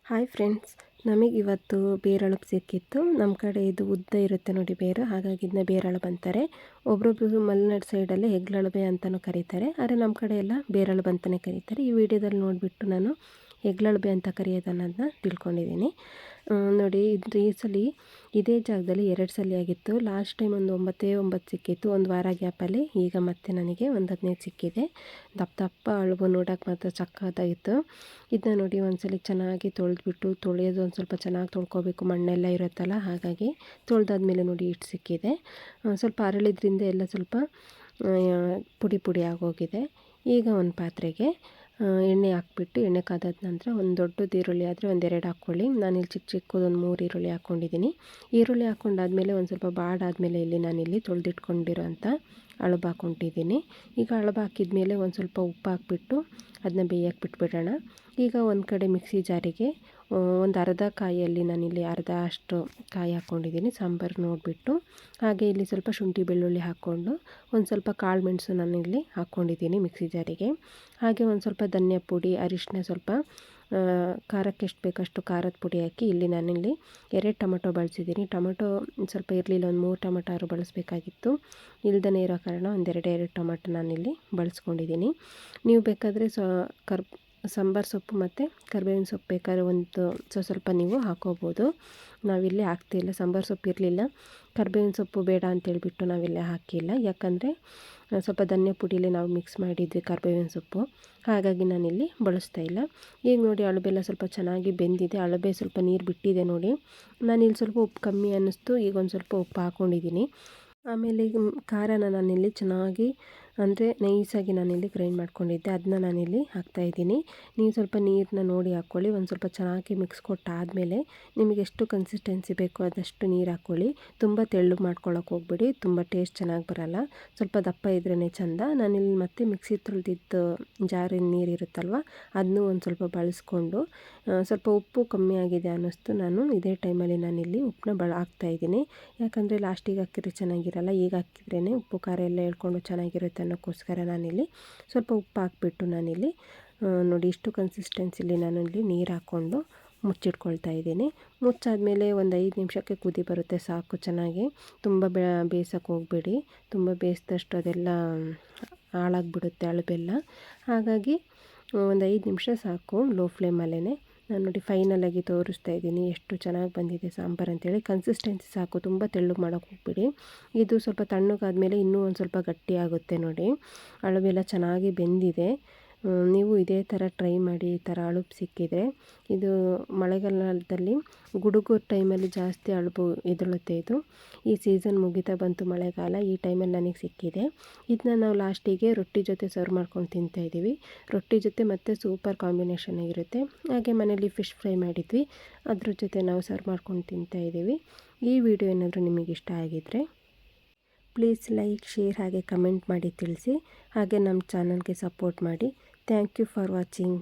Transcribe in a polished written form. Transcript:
Hi friends, ನಮಗಿವತ್ತು ಬೇರಳப்பு ಸಿಕ್ಕಿತ್ತು. ನಮ್ಮ ಕಡೆ ಇದು ಉದ್ದ ಇರುತ್ತೆ ನೋಡಿ ಬೇರು, ಹಾಗಾಗಿ ಇದನ್ನ ಬೇರಳಬು ಅಂತಾರೆ. ಒಬ್ರೊಬ್ರು ಮಲೆನಾಡು ಸೈಡಲ್ಲಿ ಹೆಗ್ಲಳಬೆ ಅಂತಲೂ ಕರೀತಾರೆ, ಆದರೆ ನಮ್ಮ ಕಡೆ ಎಲ್ಲ ಬೇರಳಬು ಅಂತಲೇ ಕರೀತಾರೆ. ಈ ವಿಡಿಯೋದಲ್ಲಿ ನೋಡಿಬಿಟ್ಟು ನಾನು ಹೆಗ್ಲಳಬೆ ಅಂತ ಕರೆಯೋದನ್ನೋದನ್ನ ತಿಳ್ಕೊಂಡಿದ್ದೀನಿ. ನೋಡಿ, ಈ ಸಲ ಇದೇ ಜಾಗದಲ್ಲಿ 2 ಸಲ ಆಗಿತ್ತು. ಲಾಸ್ಟ್ ಟೈಮ್ ಒಂದು 9 ಸಿಕ್ಕಿತ್ತು, ಒಂದು ವಾರ ಗ್ಯಾಪಲ್ಲಿ. ಈಗ ಮತ್ತೆ ನನಗೆ ಒಂದು 15 ಸಿಕ್ಕಿದೆ. ದಪ್ಪ ದಪ್ಪ ಅಳುಬು ನೋಡೋಕೆ ಮಾತ್ರ ಸಕ್ಕತ್ತಾಗಿತ್ತು. ಇದನ್ನ ನೋಡಿ ಒಂದ್ಸಲ ಚೆನ್ನಾಗಿ ತೊಳೆದ್ಬಿಟ್ಟು, ತೊಳೆಯೋದು ಒಂದು ಸ್ವಲ್ಪ ಚೆನ್ನಾಗಿ ತೊಳ್ಕೊಬೇಕು, ಮಣ್ಣೆಲ್ಲ ಇರುತ್ತಲ್ಲ, ಹಾಗಾಗಿ ತೊಳೆದಾದ್ಮೇಲೆ ನೋಡಿ ಇಷ್ಟು ಸಿಕ್ಕಿದೆ. ಸ್ವಲ್ಪ ಅರಳಿದ್ರಿಂದ ಎಲ್ಲ ಸ್ವಲ್ಪ ಪುಡಿ ಪುಡಿ ಆಗೋಗಿದೆ. ಈಗ ಒಂದು ಪಾತ್ರೆಗೆ ಎಣ್ಣೆ ಹಾಕ್ಬಿಟ್ಟು, ಎಣ್ಣೆ ಕಾದಾದ ನಂತರ ಒಂದು ದೊಡ್ಡದು ಈರುಳ್ಳಿ ಆದರೆ ಒಂದು 2 ಹಾಕ್ಕೊಳ್ಳಿ. ನಾನಿಲ್ಲಿ ಚಿಕ್ಕ ಚಿಕ್ಕದೊಂದು 3 ಈರುಳ್ಳಿ ಹಾಕ್ಕೊಂಡಿದ್ದೀನಿ. ಈರುಳ್ಳಿ ಹಾಕ್ಕೊಂಡಾದ್ಮೇಲೆ ಒಂದು ಸ್ವಲ್ಪ ಬಾಡಾದಮೇಲೆ ಇಲ್ಲಿ ನಾನಿಲ್ಲಿ ತೊಳೆದಿಟ್ಕೊಂಡಿರೋ ಅಂಥ ಅಳಬು ಹಾಕ್ಕೊಂಡಿದ್ದೀನಿ. ಈಗ ಅಳಬು ಹಾಕಿದ್ಮೇಲೆ ಒಂದು ಸ್ವಲ್ಪ ಉಪ್ಪು ಹಾಕ್ಬಿಟ್ಟು ಅದನ್ನ ಬೇಯಕ್ಕೆ ಬಿಟ್ಬಿಡೋಣ. ಈಗ ಒಂದು ಕಡೆ ಮಿಕ್ಸಿ ಜಾರಿಗೆ ಒಂದು ಅರ್ಧ ಕಾಯಲ್ಲಿ ನಾನಿಲ್ಲಿ ಅರ್ಧ ಅಷ್ಟು ಕಾಯಿ ಹಾಕ್ಕೊಂಡಿದ್ದೀನಿ ಸಾಂಬಾರು ನೋಡಿಬಿಟ್ಟು. ಹಾಗೆ ಇಲ್ಲಿ ಸ್ವಲ್ಪ ಶುಂಠಿ ಬೆಳ್ಳುಳ್ಳಿ ಹಾಕ್ಕೊಂಡು ಒಂದು ಸ್ವಲ್ಪ ಕಾಳು ಮೆಣಸು ನಾನಿಲ್ಲಿ ಹಾಕ್ಕೊಂಡಿದ್ದೀನಿ ಮಿಕ್ಸಿ ಜಾರಿಗೆ. ಹಾಗೆ ಒಂದು ಸ್ವಲ್ಪ ಧನಿಯಾ ಪುಡಿ, ಅರಿಶಿನ, ಸ್ವಲ್ಪ ಖಾರಕ್ಕೆ ಎಷ್ಟು ಬೇಕಷ್ಟು ಖಾರದ ಪುಡಿ ಹಾಕಿ ಇಲ್ಲಿ ನಾನಿಲ್ಲಿ 2 ಟೊಮೊಟೊ ಬಳಸಿದ್ದೀನಿ. ಟೊಮೊಟೊ ಸ್ವಲ್ಪ ಇರಲಿಲ್ಲ, ಒಂದು 3 ಟೊಮೊಟೊ ಬಳಸಬೇಕಾಗಿತ್ತು. ಇಲ್ದೇ ಇರೋ ಕಾರಣ ಒಂದು 2 ಟೊಮೊಟೊ ನಾನಿಲ್ಲಿ ಬಳಸ್ಕೊಂಡಿದ್ದೀನಿ. ನೀವು ಬೇಕಾದರೆ ಸಾಂಬಾರು ಸೊಪ್ಪು ಮತ್ತು ಕರಿಬೇವಿನ ಸೊಪ್ಪು ಬೇಕಾದ್ರೆ ಒಂದು ಸ್ವಲ್ಪ ನೀವು ಹಾಕೋಬೋದು. ನಾವಿಲ್ಲಿ ಹಾಕ್ತಿಲ್ಲ, ಸಾಂಬಾರು ಸೊಪ್ಪು ಇರಲಿಲ್ಲ, ಕರಿಬೇವಿನ ಸೊಪ್ಪು ಬೇಡ ಅಂತೇಳ್ಬಿಟ್ಟು ನಾವಿಲ್ಲೇ ಹಾಕಿಲ್ಲ. ಯಾಕಂದರೆ ಸ್ವಲ್ಪ ಧನಿಯಾ ಪುಡಿಲೇ ನಾವು ಮಿಕ್ಸ್ ಮಾಡಿದ್ವಿ ಕರಿಬೇವಿನ ಸೊಪ್ಪು, ಹಾಗಾಗಿ ನಾನಿಲ್ಲಿ ಬಳಸ್ತಾಯಿಲ್ಲ. ಈಗ ನೋಡಿ ಅಳಬೆಲ್ಲ ಸ್ವಲ್ಪ ಚೆನ್ನಾಗಿ ಬೆಂದಿದೆ, ಅಳಬೆ ಸ್ವಲ್ಪ ನೀರು ಬಿಟ್ಟಿದೆ ನೋಡಿ. ನಾನಿಲ್ಲಿ ಸ್ವಲ್ಪ ಉಪ್ಪು ಕಮ್ಮಿ ಅನ್ನಿಸ್ತು, ಈಗ ಒಂದು ಸ್ವಲ್ಪ ಉಪ್ಪು ಹಾಕ್ಕೊಂಡಿದ್ದೀನಿ. ಆಮೇಲೆ ಖಾರನ ನಾನಿಲ್ಲಿ ಚೆನ್ನಾಗಿ ಅಂದರೆ ನೈಸಾಗಿ ನಾನಿಲ್ಲಿ ಗ್ರೈಂಡ್ ಮಾಡ್ಕೊಂಡಿದ್ದೆ, ಅದನ್ನ ನಾನಿಲ್ಲಿ ಹಾಕ್ತಾಯಿದ್ದೀನಿ. ನೀವು ಸ್ವಲ್ಪ ನೀರನ್ನ ನೋಡಿ ಹಾಕ್ಕೊಳ್ಳಿ. ಒಂದು ಸ್ವಲ್ಪ ಚೆನ್ನಾಗಿ ಮಿಕ್ಸ್ ಕೊಟ್ಟಾದಮೇಲೆ ನಿಮಗೆ ಎಷ್ಟು ಕನ್ಸಿಸ್ಟೆನ್ಸಿ ಬೇಕೋ ಅದಷ್ಟು ನೀರು ಹಾಕ್ಕೊಳ್ಳಿ. ತುಂಬ ತೆಳ್ಳಗೆ ಮಾಡ್ಕೊಳ್ಳೋಕೆ ಹೋಗ್ಬಿಡಿ, ತುಂಬ ಟೇಸ್ಟ್ ಚೆನ್ನಾಗಿ ಬರೋಲ್ಲ. ಸ್ವಲ್ಪ ದಪ್ಪ ಇದ್ರೇ ಚೆಂದ. ನಾನಿಲ್ಲಿ ಮತ್ತೆ ಮಿಕ್ಸಿ ತೊಳೆದಿದ್ದು ಜಾರಿನ ನೀರು ಇರುತ್ತಲ್ವ, ಅದನ್ನೂ ಒಂದು ಸ್ವಲ್ಪ ಬಳಸ್ಕೊಂಡು ಸ್ವಲ್ಪ ಉಪ್ಪು ಕಮ್ಮಿ ಆಗಿದೆ ಅನ್ನಿಸ್ತು. ನಾನು ಇದೇ ಟೈಮಲ್ಲಿ ನಾನಿಲ್ಲಿ ಉಪ್ಪನ್ನ ಹಾಕ್ತಾಯಿದ್ದೀನಿ. ಯಾಕಂದರೆ ಲಾಸ್ಟಿಗೆ ಹಾಕಿದ್ರೆ ಚೆನ್ನಾಗಿರಲ್ಲ, ಈಗ ಹಾಕಿದ್ರೇ ಉಪ್ಪು ಖಾರ ಎಲ್ಲ ಹೇಳ್ಕೊಂಡು ಚೆನ್ನಾಗಿರುತ್ತೆ ಅನ್ನೋಕ್ಕೋಸ್ಕರ ನಾನಿಲ್ಲಿ ಸ್ವಲ್ಪ ಉಪ್ಪು ಹಾಕ್ಬಿಟ್ಟು ನಾನಿಲ್ಲಿ ನೋಡಿ ಇಷ್ಟು ಕನ್ಸಿಸ್ಟೆನ್ಸಿಲಿ ನಾನಿಲ್ಲಿ ನೀರು ಹಾಕ್ಕೊಂಡು ಮುಚ್ಚಿಟ್ಕೊಳ್ತಾ ಇದ್ದೀನಿ. ಮುಚ್ಚಾದಮೇಲೆ ಒಂದು 5 ನಿಮಿಷಕ್ಕೆ ಕುದಿ ಬರುತ್ತೆ ಸಾಕು. ಚೆನ್ನಾಗಿ ತುಂಬ ಬೇಯಿಸೋಕೆ ಹೋಗಬೇಡಿ, ತುಂಬ ಬೇಯಿಸಿದಷ್ಟು ಅದೆಲ್ಲ ಹಾಳಾಗಿಬಿಡುತ್ತೆ ಅಳಬೆಲ್ಲ. ಹಾಗಾಗಿ ಒಂದು 5 ನಿಮಿಷ ಸಾಕು ಲೋ ಫ್ಲೇಮಲ್ಲೇ. ನಾನು ನೋಡಿ ಫೈನಲಾಗಿ ತೋರಿಸ್ತಾ ಇದ್ದೀನಿ ಎಷ್ಟು ಚೆನ್ನಾಗಿ ಬಂದಿದೆ ಸಾಂಬಾರು ಅಂತೇಳಿ. ಕನ್ಸಿಸ್ಟೆನ್ಸಿ ಸಾಕು, ತುಂಬ ತೆಳ್ಳಗೆ ಮಾಡೋಕೆ ಹೋಗ್ಬಿಡಿ. ಇದು ಸ್ವಲ್ಪ ತಣ್ಣಗಾದ್ಮೇಲೆ ಇನ್ನೂ ಒಂದು ಸ್ವಲ್ಪ ಗಟ್ಟಿ ಆಗುತ್ತೆ ನೋಡಿ. ಅಳಬೆಲ್ಲ ಚೆನ್ನಾಗಿ ಬೆಂದಿದೆ. ನೀವು ಇದೇ ಥರ ಟ್ರೈ ಮಾಡಿ. ಈ ಥರ ಅಳುಬು ಸಿಕ್ಕಿದರೆ, ಇದು ಮಳೆಗಾಲದಲ್ಲಿ ಗುಡುಗು ಟೈಮಲ್ಲಿ ಜಾಸ್ತಿ ಅಳುಬು ಎದ್ದೇಳುತ್ತೆ. ಇದು ಈ ಸೀಸನ್ ಮುಗಿತಾ ಬಂತು ಮಳೆಗಾಲ, ಈ ಟೈಮಲ್ಲಿ ನನಗೆ ಸಿಕ್ಕಿದೆ. ಇದನ್ನ ನಾವು ಲಾಸ್ಟಿಗೆ ರೊಟ್ಟಿ ಜೊತೆ ಸರ್ವ್ ಮಾಡ್ಕೊಂಡು ತಿಂತಾಯಿದ್ದೀವಿ. ರೊಟ್ಟಿ ಜೊತೆ ಮತ್ತು ಸೂಪರ್ ಕಾಂಬಿನೇಷನ್ ಆಗಿರುತ್ತೆ. ಹಾಗೆ ಮನೇಲಿ ಫಿಶ್ ಫ್ರೈ ಮಾಡಿದ್ವಿ, ಅದ್ರ ಜೊತೆ ನಾವು ಸರ್ವ್ ಮಾಡ್ಕೊಂಡು ತಿಂತಾಯಿದ್ದೀವಿ. ಈ ವಿಡಿಯೋ ಏನಾದರೂ ನಿಮಗೆ ಇಷ್ಟ ಆಗಿದ್ದರೆ ಪ್ಲೀಸ್ ಲೈಕ್, ಶೇರ್ ಹಾಗೆ ಕಮೆಂಟ್ ಮಾಡಿ ತಿಳಿಸಿ. ಹಾಗೆ ನಮ್ಮ ಚಾನಲ್ಗೆ ಸಪೋರ್ಟ್ ಮಾಡಿ. Thank you for watching.